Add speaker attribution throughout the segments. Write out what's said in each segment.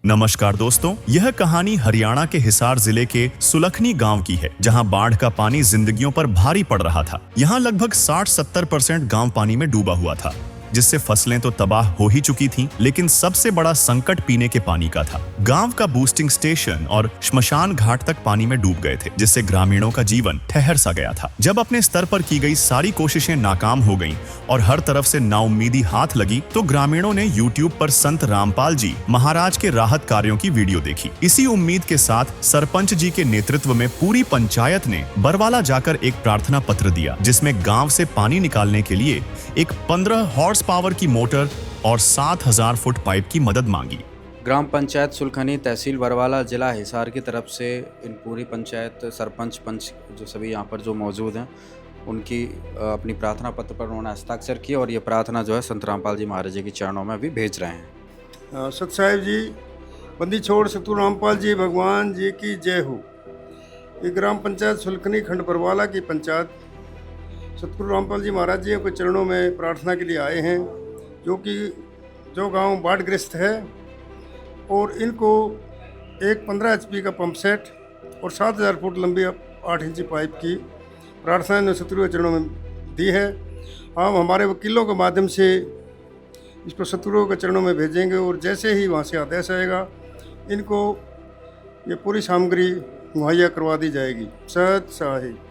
Speaker 1: नमस्कार दोस्तों, यह कहानी हरियाणा के हिसार जिले के सुलखनी गांव की है, जहां बाढ़ का पानी जिंदगियों पर भारी पड़ रहा था। यहां लगभग 60-70% गांव पानी में डूबा हुआ था, जिससे फसलें तो तबाह हो ही चुकी थीं, लेकिन सबसे बड़ा संकट पीने के पानी का था। गांव का बूस्टिंग स्टेशन और श्मशान घाट तक पानी में डूब गए थे, जिससे ग्रामीणों का जीवन ठहर सा गया था। जब अपने स्तर पर की गई सारी कोशिशें नाकाम हो गईं और हर तरफ से नाउम्मीदी हाथ लगी, तो ग्रामीणों ने YouTube पर संत रामपाल जी महाराज के राहत कार्यों की वीडियो देखी। इसी उम्मीद के साथ सरपंच जी के नेतृत्व में पूरी पंचायत ने बरवाला जाकर एक प्रार्थना पत्र दिया, जिसमें गांव से पानी निकालने के लिए एक 15 हॉर्स पावर की मोटर और 7000 फुट पाइप की मदद मांगी।
Speaker 2: ग्राम पंचायत सुलखनी, तहसील बरवाला, जिला हिसार की तरफ से इन पूरी पंचायत सरपंच पंच जो सभी यहाँ पर जो मौजूद हैं, उनकी अपनी प्रार्थना पत्र पर उन्होंने हस्ताक्षर किए और ये प्रार्थना जो है संत रामपाल जी महाराज जी के चरणों में भी भेज रहे हैं।
Speaker 3: सत साहिब जी, बंदी छोड़ सतगुरु रामपाल जी भगवान जी की जय हो। ये ग्राम पंचायत सुलखनी खंड बरवाला की पंचायत सतगुरु रामपाल जी महाराज जी के चरणों में प्रार्थना के लिए आए हैं, जो गांव बाढ़ग्रस्त है, और इनको एक 15 HP का पंप सेट और 7000 फुट लंबी 8 इंची पाइप की प्रार्थना ने सतगुरु के चरणों में दी है। हम हमारे वकीलों के माध्यम से इसको सतगुरु के चरणों में भेजेंगे और जैसे ही वहाँ से आदेश आएगा, इनको ये पूरी सामग्री मुहैया करवा दी जाएगी। सत साहिब।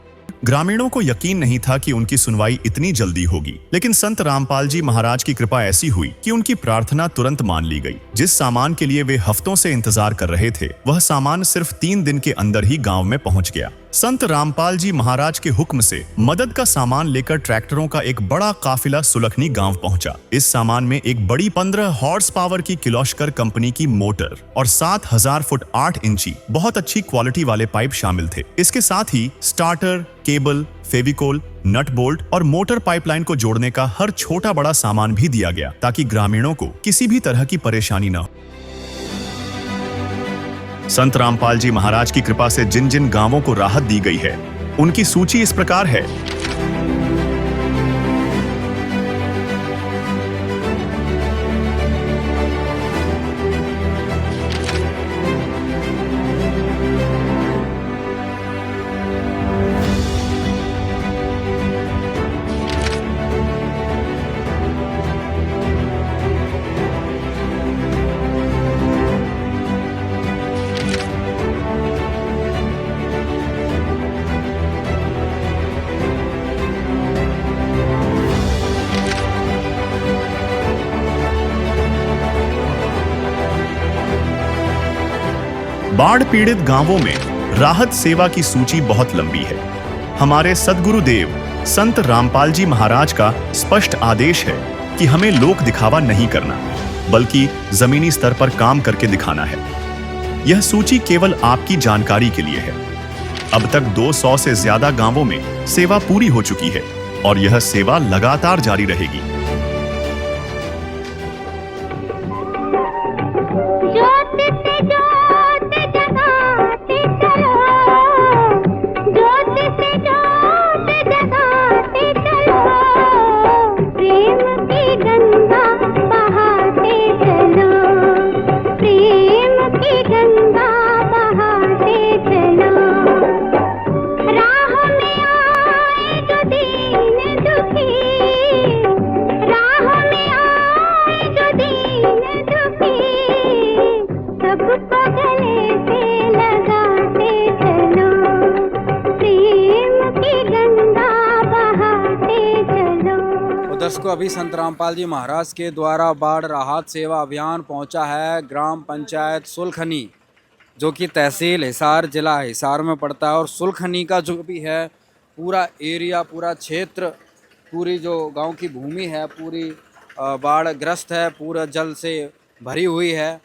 Speaker 1: ग्रामीणों को यकीन नहीं था कि उनकी सुनवाई इतनी जल्दी होगी, लेकिन संत रामपाल जी महाराज की कृपा ऐसी हुई कि उनकी प्रार्थना तुरंत मान ली गई। जिस सामान के लिए वे हफ्तों से इंतजार कर रहे थे, वह सामान सिर्फ 3 दिन के अंदर ही गांव में पहुंच गया। संत रामपाल जी महाराज के हुक्म से मदद का सामान लेकर ट्रैक्टरों का एक बड़ा काफिला सुलखनी गांव पहुंचा। इस सामान में एक बड़ी 15 हॉर्स पावर की किर्लोस्कर कंपनी की मोटर और 7000 फुट 8 इंची बहुत अच्छी क्वालिटी वाले पाइप शामिल थे। इसके साथ ही starter, cable, Fevicol, nut bolt और मोटर पाइपलाइन को जोड़ने का हर छोटा बड़ा सामान भी दिया गया, ताकि ग्रामीणों को किसी भी तरह की परेशानी न हो। संत रामपाल जी महाराज की कृपा से जिन जिन गांवों को राहत दी गई है, उनकी सूची इस प्रकार है। बाढ़ पीड़ित गांवों में राहत सेवा की सूची बहुत लंबी है। हमारे सद्गुरुदेव संत रामपाल जी महाराज का स्पष्ट आदेश है कि हमें लोक दिखावा नहीं करना, बल्कि जमीनी स्तर पर काम करके दिखाना है। यह सूची केवल आपकी जानकारी के लिए है। अब तक 200 से ज्यादा गांवों में सेवा पूरी हो चुकी है और यह सेवा लगातार जारी रहेगी।
Speaker 2: दर्शकों, अभी संत रामपाल जी महाराज के द्वारा बाढ़ राहत सेवा अभियान पहुंचा है ग्राम पंचायत सुलखनी, जो कि तहसील हिसार, जिला हिसार में पड़ता है। और सुलखनी का जो भी है पूरा एरिया, पूरा क्षेत्र, पूरी जो गांव की भूमि है, पूरी बाढ़ ग्रस्त है, पूरा जल से भरी हुई है।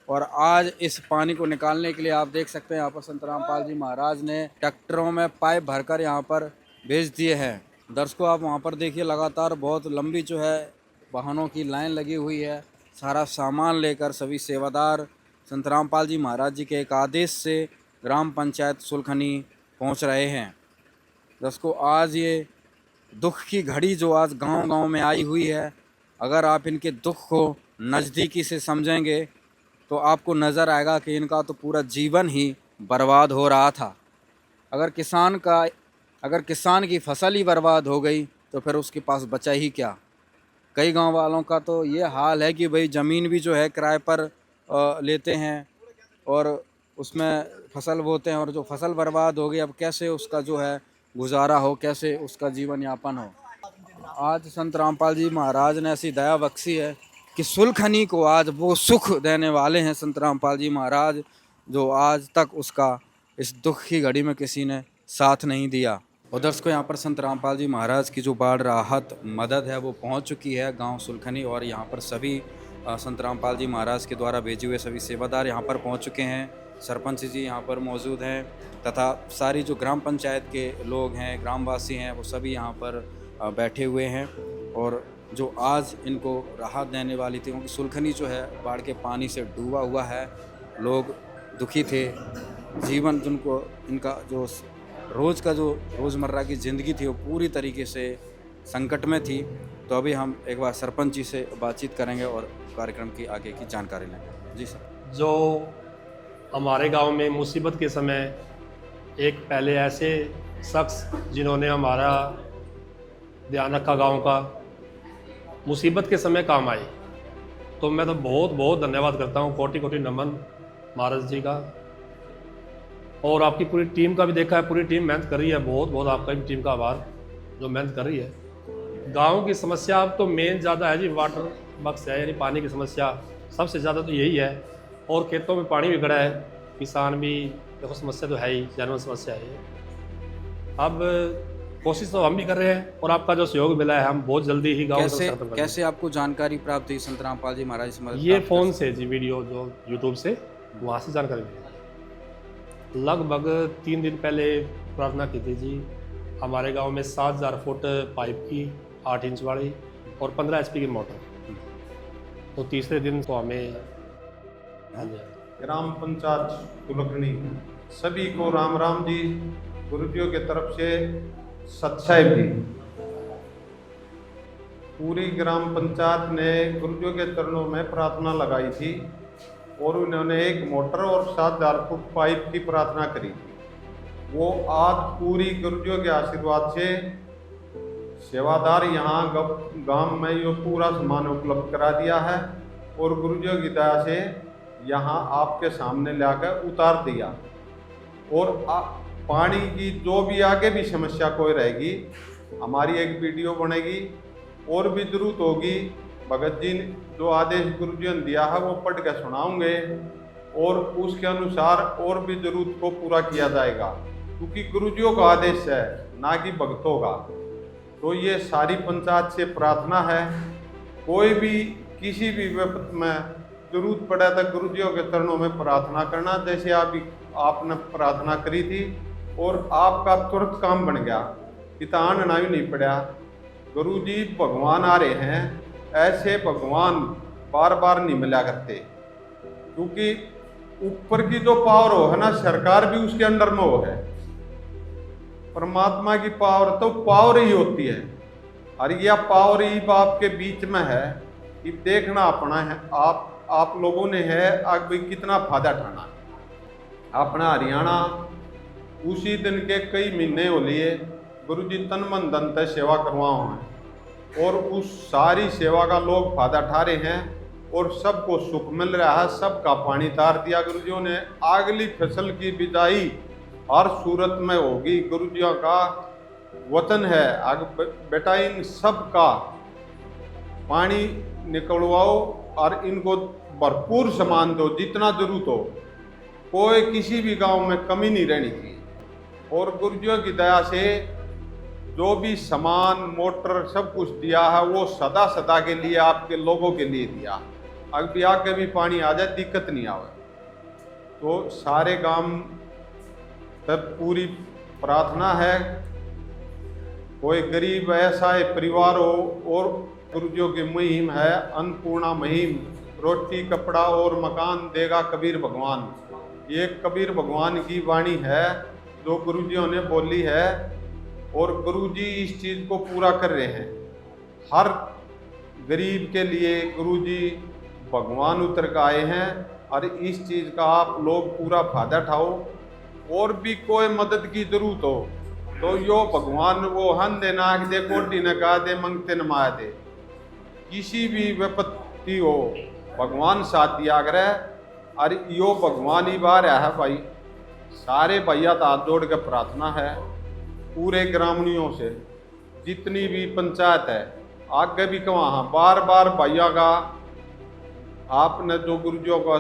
Speaker 2: और आज इस पानी को निकालने के लिए आप देख सकते हैं, यहाँ पर संत रामपाल जी महाराज ने ट्रैक्टरों में पाइप भरकर यहाँ पर भेज दिए हैं। दर्शकों, आप वहाँ पर देखिए, लगातार बहुत लंबी जो है वाहनों की लाइन लगी हुई है। सारा सामान लेकर सभी सेवादार संत रामपाल जी महाराज जी के एक आदेश से ग्राम पंचायत सुलखनी पहुँच रहे हैं। दर्शकों, आज ये दुख की घड़ी जो आज गांव-गांव में आई हुई है, अगर आप इनके दुख को नज़दीकी से समझेंगे तो आपको नज़र आएगा कि इनका तो पूरा जीवन ही बर्बाद हो रहा था। अगर किसान की फसल ही बर्बाद हो गई तो फिर उसके पास बचा ही क्या। कई गांव वालों का तो ये हाल है कि भाई ज़मीन भी जो है किराए पर लेते हैं और उसमें फसल बोते हैं, और जो फसल बर्बाद हो गई अब कैसे उसका जो है गुजारा हो, कैसे उसका जीवन यापन हो। आज संत रामपाल जी महाराज ने ऐसी दया बख्शी है कि सुलखनी को आज वो सुख देने वाले हैं संत रामपाल जी महाराज, जो आज तक उसका इस दुख की घड़ी में किसी ने साथ नहीं दिया। और दर्शकों, यहाँ पर संत रामपाल जी महाराज की जो बाढ़ राहत मदद है वो पहुँच चुकी है गांव सुलखनी, और यहाँ पर सभी संत रामपाल जी महाराज के द्वारा भेजे हुए सभी सेवादार यहाँ पर पहुँच चुके हैं। सरपंच जी यहाँ पर मौजूद हैं तथा सारी जो ग्राम पंचायत के लोग हैं, ग्रामवासी हैं, वो सभी यहाँ पर बैठे हुए हैं। और जो आज इनको राहत देने वाली थी, क्योंकि सुलखनी जो है बाढ़ के पानी से डूबा हुआ है, लोग दुखी थे, जीवन जिनको इनका जो रोज़ का जो रोज़मर्रा की ज़िंदगी थी वो पूरी तरीके से संकट में थी। तो अभी हम एक बार सरपंच जी से बातचीत करेंगे और कार्यक्रम की आगे की जानकारी लेंगे। जी सर।
Speaker 4: जो हमारे गांव में मुसीबत के समय एक पहले ऐसे शख्स जिन्होंने हमारा ध्यान रखा गांव का, मुसीबत के समय काम आए, तो मैं तो बहुत बहुत धन्यवाद करता हूं, कोटि कोटि नमन महाराज जी का। और आपकी पूरी टीम का भी देखा है, पूरी टीम मेहनत कर रही है, बहुत बहुत आपका भी टीम का आभार जो मेहनत कर रही है। गांव की समस्या अब तो मेन ज़्यादा है जी, वाटर बक्स है, यानी पानी की समस्या सबसे ज़्यादा तो यही है। और खेतों में पानी भी खड़ा है, किसान भी देखो समस्या तो है ही, जानवर समस्या है। अब कोशिश तो हम भी कर रहे हैं और आपका जो सहयोग मिला है, हम बहुत जल्दी ही गाँव
Speaker 2: कैसे आपको जानकारी प्राप्त हुई संत रामपाल जी महाराज से?
Speaker 4: ये फ़ोन से जी, वीडियो जो यूट्यूब से, वहाँ से जानकारी मिली। लगभग 3 दिन पहले प्रार्थना की थी जी। हमारे गांव में 7000 फुट पाइप की 8 इंच वाली और 15 HP की मोटर। तो तीसरे दिन तो हमें
Speaker 5: ग्राम पंचायत सुलखनी सभी को राम राम जी। गुरुजियों की तरफ से सत्साई भी। पूरी ग्राम पंचायत ने गुरुजियों के चरणों में प्रार्थना लगाई थी और उन्होंने एक मोटर और 7000 फुट पाइप की प्रार्थना करी थी। वो आज पूरी गुरुजियों के आशीर्वाद से सेवादार यहाँ गांव में ये पूरा सामान उपलब्ध करा दिया है और गुरुजियों की दया से यहाँ आपके सामने लाकर उतार दिया। और पानी की जो भी आगे भी समस्या कोई रहेगी, हमारी एक वीडियो बनेगी और भी जरूरत होगी, भगत जी जो आदेश गुरुजियों ने दिया है वो पढ़ के सुनाऊंगे और उसके अनुसार और भी जरूरत को पूरा किया जाएगा, क्योंकि गुरुजियों का आदेश है, ना कि भक्तों का। तो ये सारी पंचायत से प्रार्थना है, कोई भी किसी भी विपत्ति में जरूरत पड़े तो गुरुजियों के चरणों में प्रार्थना करना, जैसे आपने प्रार्थना करी थी और आपका तुरंत काम बन गया, कितान ना भी नहीं पड़ा। गुरुजी भगवान आ रहे हैं, ऐसे भगवान बार बार नहीं मिला करते, क्योंकि ऊपर की जो पावर हो है ना, सरकार भी उसके अंडर में हो है। परमात्मा की पावर तो पावर ही होती है, और यह पावर ही आपके बीच में है कि देखना अपना है। आप लोगों ने है आग भी कितना फायदा उठाना। अपना हरियाणा उसी दिन के कई महीने हो लिए गुरुजी तन मन धन से सेवा करवाओ हैं और उस सारी सेवा का लोग फायदा उठा रहे हैं और सबको सुख मिल रहा है, सबका पानी तार दिया गुरुजियों ने। अगली फसल की बिजाई हर सूरत में होगी, गुरुजियों का वचन है। आग बेटा इन सब का पानी निकलवाओ और इनको भरपूर सामान दो, जितना जरूरत हो, कोई किसी भी गांव में कमी नहीं रहनी चाहिए। और गुरुजियों की दया से जो भी सामान मोटर सब कुछ दिया है वो सदा सदा के लिए आपके लोगों के लिए दिया। अब भी आके भी पानी आ जाए दिक्कत नहीं आवे। तो सारे गांव तब पूरी प्रार्थना है, कोई गरीब ऐसा है परिवार हो और गुरुजियों की मुहिम है अन्नपूर्णा मुहिम, रोटी कपड़ा और मकान देगा कबीर भगवान। ये कबीर भगवान की वाणी है जो गुरुजियों ने बोली है और गुरुजी इस चीज़ को पूरा कर रहे हैं। हर गरीब के लिए गुरुजी भगवान उतर कर आए हैं और इस चीज़ का आप लोग पूरा फायदा उठाओ। और भी कोई मदद की जरूरत हो तो यो भगवान वो हन देना दे कोडी न कहा दे मंगते न माया दे। किसी भी विपत्ति हो भगवान साथ दिया करे। और यो भगवान ही बाहर है भाई। सारे भैया तो हाथ जोड़ के प्रार्थना है पूरे ग्रामीणों से, जितनी भी पंचायत है आगे भी कहा बार बार भैया का आपने जो गुरुजियों का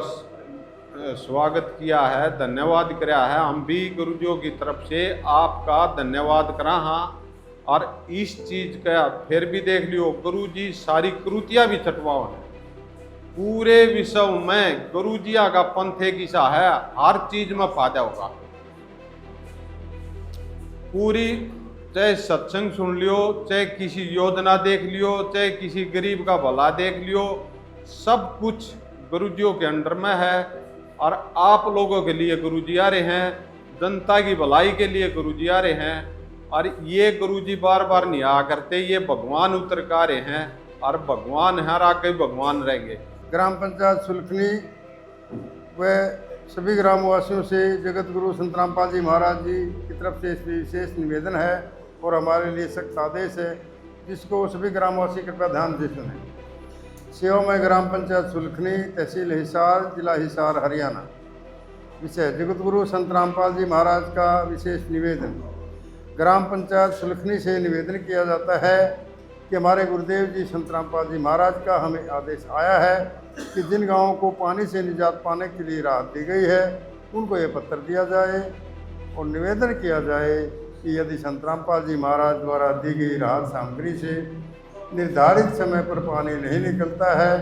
Speaker 5: स्वागत किया है, धन्यवाद कराया है। हम भी गुरुजियों की तरफ से आपका धन्यवाद करा हाँ। और इस चीज का फिर भी देख लियो गुरुजी सारी कृतियां भी छटवाओ है। पूरे विश्व में गुरुजिया का पंथ एक ऐसा है, हर चीज में फायदा होगा। पूरी चाहे सत्संग सुन लियो, चाहे किसी योजना देख लियो, चाहे किसी गरीब का भला देख लियो, सब कुछ गुरुजियों के अंडर में है। और आप लोगों के लिए गुरुजी आ रहे हैं, जनता की भलाई के लिए गुरुजी आ रहे हैं। और ये गुरुजी बार बार नहीं आ करते, ये भगवान उतर का रहे हैं और भगवान है और आगे भगवान रहेंगे।
Speaker 3: ग्राम पंचायत सुलखनी व सभी ग्रामवासियों से जगत गुरु संत रामपाल जी महाराज जी की तरफ से इस विशेष निवेदन है और हमारे लिए सख्त आदेश है, जिसको सभी ग्रामवासी कृपया ध्यान से सुनें। सेवा में ग्राम पंचायत सुलखनी, तहसील हिसार, जिला हिसार, हरियाणा। विषय जगत गुरु संत रामपाल जी महाराज का विशेष निवेदन। ग्राम पंचायत सुलखनी से निवेदन किया जाता है कि हमारे गुरुदेव जी संत रामपाल जी महाराज का हमें आदेश आया है कि जिन गांवों को पानी से निजात पाने के लिए राहत दी गई है उनको ये पत्र दिया जाए और निवेदन किया जाए कि यदि संत रामपाल जी महाराज द्वारा दी गई राहत सामग्री से निर्धारित समय पर पानी नहीं निकलता है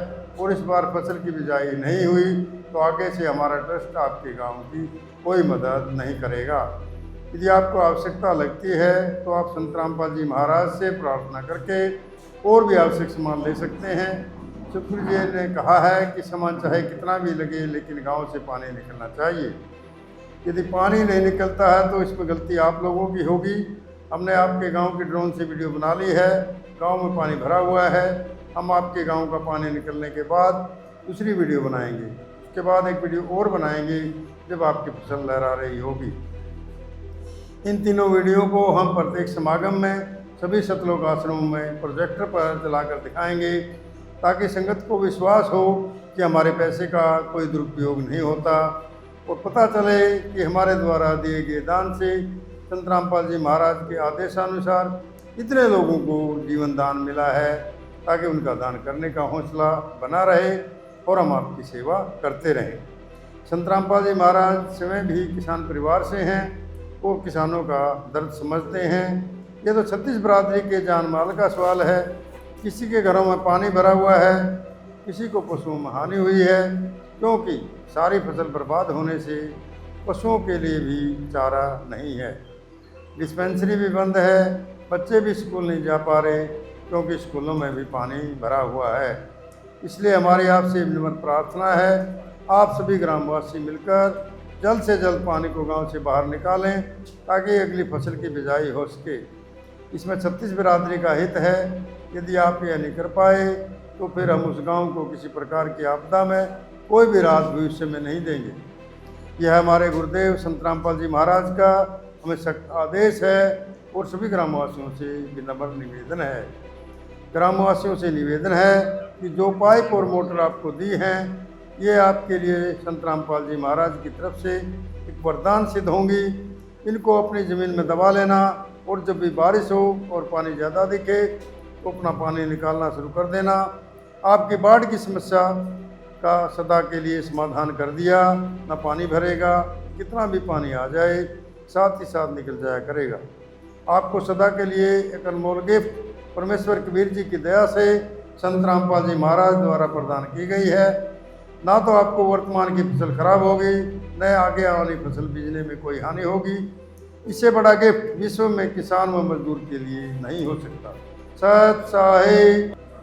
Speaker 3: और इस बार फसल की बिजाई नहीं हुई तो आगे से हमारा ट्रस्ट आपके गांव की कोई मदद नहीं करेगा। यदि आपको आवश्यकता लगती है तो आप संत रामपाल जी महाराज से प्रार्थना करके और भी आवश्यक सामान ले सकते हैं। सुखपुर जी ने कहा है कि सामान चाहे कितना भी लगे लेकिन गांव से पानी निकलना चाहिए। यदि पानी नहीं निकलता है तो इसमें गलती आप लोगों की होगी। हमने आपके गांव के ड्रोन से वीडियो बना ली है, गांव में पानी भरा हुआ है। हम आपके गांव का पानी निकलने के बाद दूसरी वीडियो बनाएंगे, उसके बाद एक वीडियो और बनाएंगे जब आपकी फसल लहरा रही होगी। इन तीनों वीडियो को हम प्रत्येक समागम में सभी सतलोक आश्रमों में प्रोजेक्टर पर चलाकर दिखाएंगे ताकि संगत को विश्वास हो कि हमारे पैसे का कोई दुरुपयोग नहीं होता और पता चले कि हमारे द्वारा दिए गए दान से संत रामपाल जी महाराज के आदेशानुसार इतने लोगों को जीवन दान मिला है, ताकि उनका दान करने का हौसला बना रहे और हम आपकी सेवा करते रहें। संत रामपाल जी महाराज स्वयं भी किसान परिवार से हैं, वो किसानों का दर्द समझते हैं। ये तो छत्तीस बरादरी के जान माल का सवाल है। किसी के घरों में पानी भरा हुआ है, किसी को पशुओं में हानि हुई है, क्योंकि सारी फसल बर्बाद होने से पशुओं के लिए भी चारा नहीं है। डिस्पेंसरी भी बंद है, बच्चे भी स्कूल नहीं जा पा रहे क्योंकि स्कूलों में भी पानी भरा हुआ है। इसलिए हमारी आपसे विनम्र प्रार्थना है, आप सभी ग्रामवासी मिलकर जल्द से जल्द पानी को गांव से बाहर निकालें ताकि अगली फसल की बिजाई हो सके। इसमें छत्तीस बिरादरी का हित है। यदि आप यह नहीं कर पाए तो फिर हम उस गांव को किसी प्रकार की आपदा में कोई भी राहत भविष्य में नहीं देंगे। यह हमारे गुरुदेव संत रामपाल जी महाराज का हमें सख्त आदेश है और सभी ग्रामवासियों से विनम्र निवेदन है। ग्रामवासियों से निवेदन है कि जो पाइप और मोटर आपको दी हैं ये आपके लिए संत रामपाल जी महाराज की तरफ से एक वरदान सिद्ध होंगी। इनको अपनी ज़मीन में दबा लेना और जब भी बारिश हो और पानी ज़्यादा दिखे तो अपना पानी निकालना शुरू कर देना। आपकी बाढ़ की समस्या का सदा के लिए समाधान कर दिया। ना पानी भरेगा, कितना भी पानी आ जाए साथ ही साथ निकल जाया करेगा। आपको सदा के लिए एक अनमोल गिफ्ट परमेश्वर कबीर जी की दया से संत रामपाल जी महाराज द्वारा प्रदान की गई है। ना तो आपको वर्तमान की फसल खराब होगी, न आगे आने वाली फसल बीजने में कोई हानि होगी। इससे बड़ा गिफ्ट विश्व में किसान व मजदूर के लिए नहीं हो सकता। सत साहे।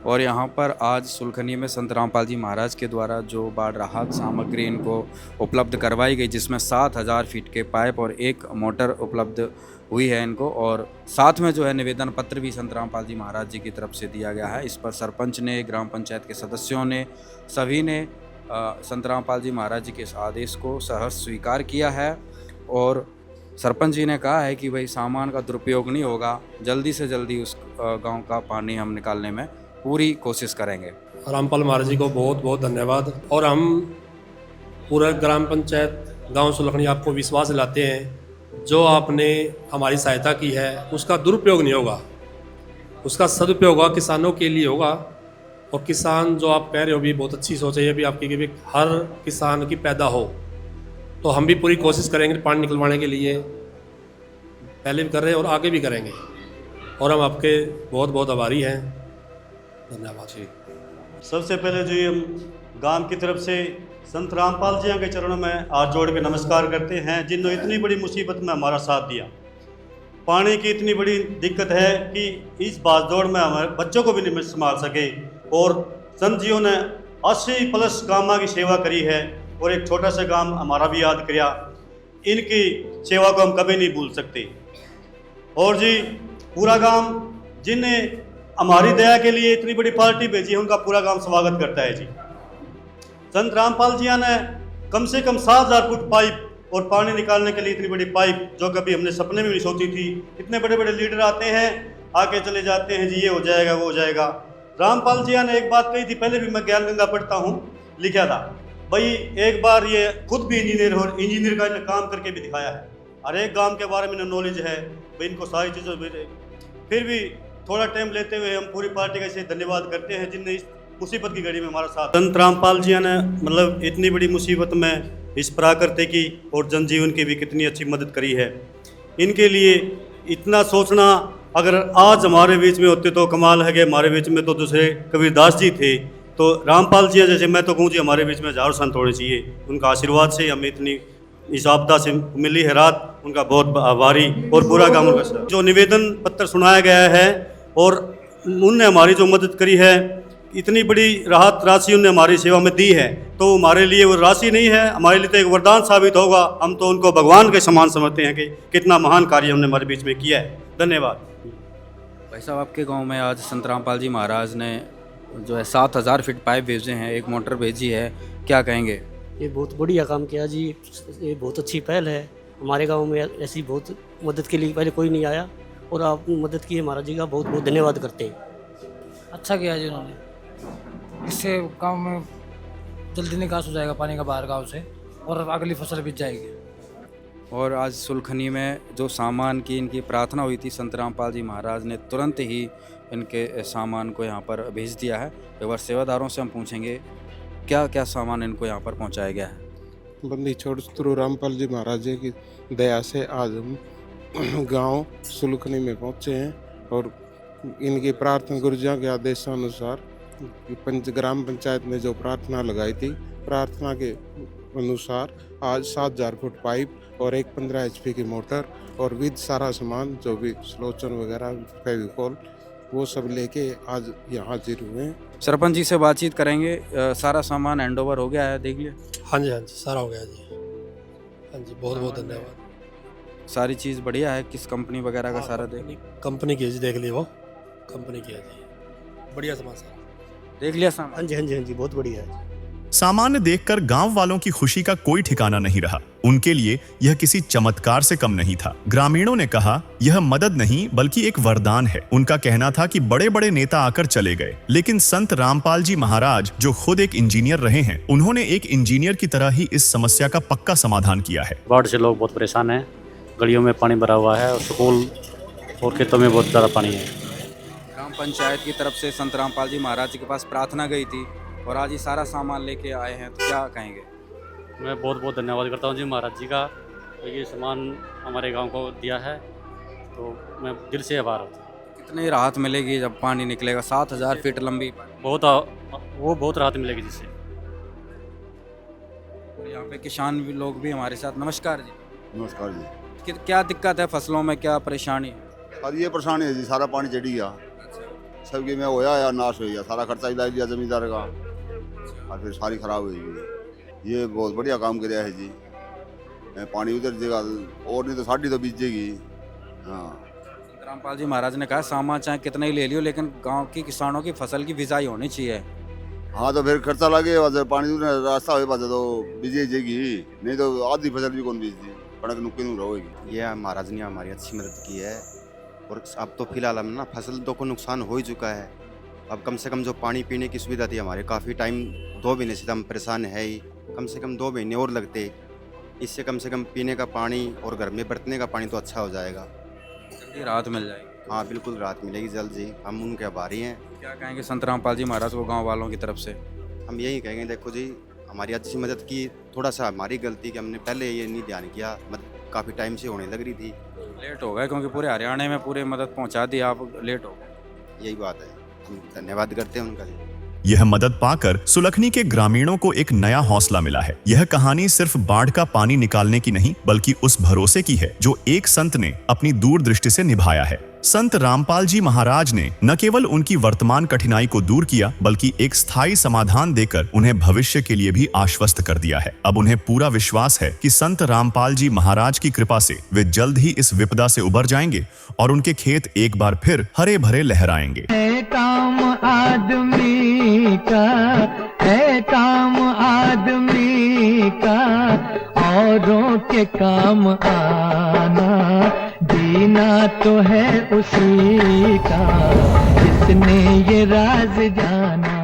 Speaker 2: और यहाँ पर आज सुलखनी में संत रामपाल जी महाराज के द्वारा जो बाढ़ राहत सामग्री इनको उपलब्ध करवाई गई, जिसमें 7000 फीट के पाइप और एक मोटर उपलब्ध हुई है इनको, और साथ में जो है निवेदन पत्र भी संत रामपाल जी महाराज जी की तरफ से दिया गया है। इस पर सरपंच ने, ग्राम पंचायत के सदस्यों ने, सभी ने संत रामपाल जी महाराज जी के इस आदेश को सहर्ष स्वीकार किया है और सरपंच जी ने कहा है कि भाई सामान का दुरुपयोग नहीं होगा, जल्दी से जल्दी उस गांव का पानी हम निकालने में पूरी कोशिश करेंगे।
Speaker 4: रामपाल महाराज जी को बहुत बहुत धन्यवाद। और हम पूरा ग्राम पंचायत गांव सुलखनी आपको विश्वास दिलाते हैं, जो आपने हमारी सहायता की है उसका दुरुपयोग नहीं होगा, उसका सदुपयोग होगा, किसानों के लिए होगा। और किसान जो आप कह रहे हो भी बहुत अच्छी सोच है ये भी आपकी कि भी हर किसान की पैदा हो, तो हम भी पूरी कोशिश करेंगे पानी निकलवाने के लिए, पहले भी कर रहे हैं और आगे भी करेंगे। और हम आपके बहुत बहुत आभारी हैं। धन्यवाद जी।
Speaker 6: सबसे पहले जो ये हम गांव की तरफ से संत रामपाल जी के चरणों में हाथ जोड़ के नमस्कार करते हैं, जिन्होंने इतनी बड़ी मुसीबत में हमारा साथ दिया। पानी की इतनी बड़ी दिक्कत है कि इस भागदौड़ में हमारे बच्चों को भी नहीं संभाल सके, और संत जियों ने 80+ गांव की सेवा करी है और एक छोटा सा गांव हमारा भी याद किया। इनकी सेवा को हम कभी नहीं भूल सकते। और जी पूरा गांव जिन्हें हमारी दया के लिए इतनी बड़ी पार्टी भेजी है, उनका पूरा गांव स्वागत करता है जी। संत रामपाल जी ने कम से कम 7000 फुट पाइप और पानी निकालने के लिए इतनी बड़ी पाइप, जो कभी हमने सपने में नहीं सोची थी। इतने बड़े बड़े लीडर आते हैं, आके चले जाते हैं जी, ये हो जाएगा वो हो जाएगा। रामपाल जी ने एक बात कही थी, पहले भी मैं ज्ञान गंगा पढ़ता हूँ, लिखा था भाई एक बार ये खुद भी इंजीनियर और इंजीनियर का काम करके भी दिखाया है। हर एक गाँव के बारे में नॉलेज है भाई, इनको सारी चीज़ों फिर भी थोड़ा टाइम लेते हुए हम पूरी पार्टी का इसे धन्यवाद करते हैं, जिनने इस मुसीबत की घड़ी में हमारा साथ। संत रामपाल जी ने मतलब इतनी बड़ी मुसीबत में इस प्राकृतिक की और जनजीवन की भी कितनी अच्छी मदद करी है। इनके लिए इतना सोचना अगर आज हमारे बीच में होते तो कमाल है कि हमारे बीच में तो दूसरे कबीरदास जी थे, तो रामपाल जी जैसे मैं तो कहूँ जी हमारे बीच में हजारों संत होने चाहिए। उनका आशीर्वाद से हमें इतनी इस आपदा से मिली है रात, उनका बहुत आभारी। और पूरा गाँव उनका जो निवेदन पत्र सुनाया गया है और उनने हमारी जो मदद करी है, इतनी बड़ी राहत राशि उन्होंने हमारी सेवा में दी है, तो हमारे लिए वो राशि नहीं है, हमारे लिए तो एक वरदान साबित होगा। हम तो उनको भगवान के समान समझते हैं कि कितना महान कार्य हमने हमारे बीच में किया है। धन्यवाद।
Speaker 2: भाई साहब, आपके गांव में आज संत रामपाल जी महाराज ने जो है 7000 फीट पाइप भेजे हैं, एक मोटर भेजी है, क्या कहेंगे?
Speaker 7: ये बहुत बढ़िया काम किया जी, ये बहुत अच्छी पहल है। हमारे गांव में ऐसी बहुत मदद के लिए पहले कोई नहीं आया और आप मदद की महाराज जी का बहुत बहुत धन्यवाद करते हैं।
Speaker 8: अच्छा किया जी उन्होंने, इससे गांव में जल्दी निकास हो जाएगा पानी का बाहर गांव से और अगली फसल बीत जाएगी।
Speaker 2: और आज सुलखनी में जो सामान की इनकी प्रार्थना हुई थी, संत रामपाल जी महाराज ने तुरंत ही इनके सामान को यहाँ पर भेज दिया है। एक बार सेवादारों से हम पूछेंगे क्या क्या सामान इनको यहाँ पर पहुँचाया गया है।
Speaker 9: बंदी छोड़ सतगुरु रामपाल जी महाराज जी की दया से आज हम गांव सुलखनी में पहुँचे हैं और इनकी प्रार्थना गुरुजियों के आदेशानुसार ग्राम पंचायत ने जो प्रार्थना लगाई थी, प्रार्थना के अनुसार आज 7000 फुट पाइप और एक 15 HP की मोटर और विद सारा सामान जो भी स्लोचन वगैरह फेविकॉल वो सब लेके आज यहाँ हाजिर हुए हैं।
Speaker 2: सरपंच जी से बातचीत करेंगे। सारा सामान हैंडओवर हो गया है, देख लिया?
Speaker 4: हाँ जी सारा हो गया जी। हाँ जी बहुत बहुत धन्यवाद।
Speaker 2: सारी चीज़ बढ़िया है? किस कंपनी वगैरह का सारा
Speaker 4: कंपनी की जी, देख ली वो कंपनी की है जी, बढ़िया सामान सारा
Speaker 2: देख लिया सामान?
Speaker 7: हाँ जी बहुत बढ़िया है।
Speaker 1: सामान्य देखकर गांव वालों की खुशी का कोई ठिकाना नहीं रहा। उनके लिए यह किसी चमत्कार से कम नहीं था। ग्रामीणों ने कहा यह मदद नहीं बल्कि एक वरदान है। उनका कहना था कि बड़े बड़े नेता आकर चले गए, लेकिन संत रामपाल जी महाराज जो खुद एक इंजीनियर रहे हैं, उन्होंने एक इंजीनियर की तरह ही इस समस्या का पक्का समाधान किया है।
Speaker 10: बाढ़ से लोग बहुत परेशान हैं, गलियों में पानी भरा हुआ है और स्कूल और खेतों में बहुत ज़्यादा पानी है।
Speaker 2: ग्राम पंचायत की तरफ से संत रामपाल जी महाराज जी के पास प्रार्थना गई थी और आज ये सारा सामान लेके आए हैं, तो क्या कहेंगे?
Speaker 10: मैं बहुत बहुत धन्यवाद करता हूँ जी महाराज जी का, तो ये सामान हमारे गांव को दिया है, तो मैं दिल से आभार हूँ।
Speaker 2: कितनी राहत मिलेगी जब पानी निकलेगा? 7000 फीट लंबी,
Speaker 10: बहुत राहत मिलेगी जिससे।
Speaker 2: यहाँ पे किसान भी लोग भी हमारे साथ। नमस्कार जी।
Speaker 11: नमस्कार जी।
Speaker 2: क्या दिक्कत है फसलों में, क्या परेशानी?
Speaker 11: सर ये परेशानी है जी, सारा पानी चढ़ी गया, सबके में होया या नाश हो गया, सारा खर्चा भी ला लिया जमींदार का और फिर सारी खराब हो गई। ये बहुत बढ़िया काम कर रहा है जी, पानी उधर जगह और नहीं तो साड़ी तो बीजेगी। हाँ,
Speaker 2: रामपाल जी महाराज ने कहा सामान चाहे कितना ही ले लियो, लेकिन गांव की किसानों की फसल की बिजाई होनी चाहिए।
Speaker 11: हाँ तो फिर खर्चा लगे वजह पानी दूर रास्ता हो वजह तो बीजे जाएगी, नहीं तो आधी फसल भी कौन बीजती, कड़क नुक्की नहीं रहेगी।
Speaker 12: ये महाराज ने हमारी अच्छी मदद की है और अब तो फिलहाल हम ना फसल तो को नुकसान हो ही चुका है। अब कम से कम जो पानी पीने की सुविधा थी हमारे काफ़ी टाइम 2 महीने से हम परेशान है ही, कम से कम 2 महीने और लगते, इससे कम से कम पीने का पानी और घर में बरतने का पानी तो अच्छा हो जाएगा।
Speaker 2: जल्दी राहत मिल जाएगी।
Speaker 12: हाँ बिल्कुल राहत मिलेगी जल्द जी, हम उनके आभारी हैं।
Speaker 2: क्या कहेंगे संत रामपाल जी महाराज को गांव वालों की तरफ से?
Speaker 12: हम यही कहेंगे, देखो जी हमारी अच्छी मदद की, थोड़ा सा हमारी गलती कि हमने पहले ये नहीं ध्यान किया, मदद काफ़ी टाइम से होने लग रही थी,
Speaker 2: लेट हो गए क्योंकि पूरे हरियाणा में पूरे मदद पहुंचा दी, आप लेट हो गए।
Speaker 12: यही बात है, हम धन्यवाद करते हैं उनका जी।
Speaker 1: यह मदद पाकर सुलखनी के ग्रामीणों को एक नया हौसला मिला है। यह कहानी सिर्फ बाढ़ का पानी निकालने की नहीं, बल्कि उस भरोसे की है जो एक संत ने अपनी दूरदृष्टि से निभाया है। संत रामपाल जी महाराज ने न केवल उनकी वर्तमान कठिनाई को दूर किया, बल्कि एक स्थायी समाधान देकर उन्हें भविष्य के लिए भी आश्वस्त कर दिया है। अब उन्हें पूरा विश्वास है कि संत रामपाल जी महाराज की कृपा से वे जल्द ही इस विपदा से उबर जाएंगे और उनके खेत एक बार फिर हरे भरे लहराएंगे।
Speaker 13: काम आदमी का है, काम आदमी का औरों के काम आना, जीना तो है उसी का जिसने ये राज जाना।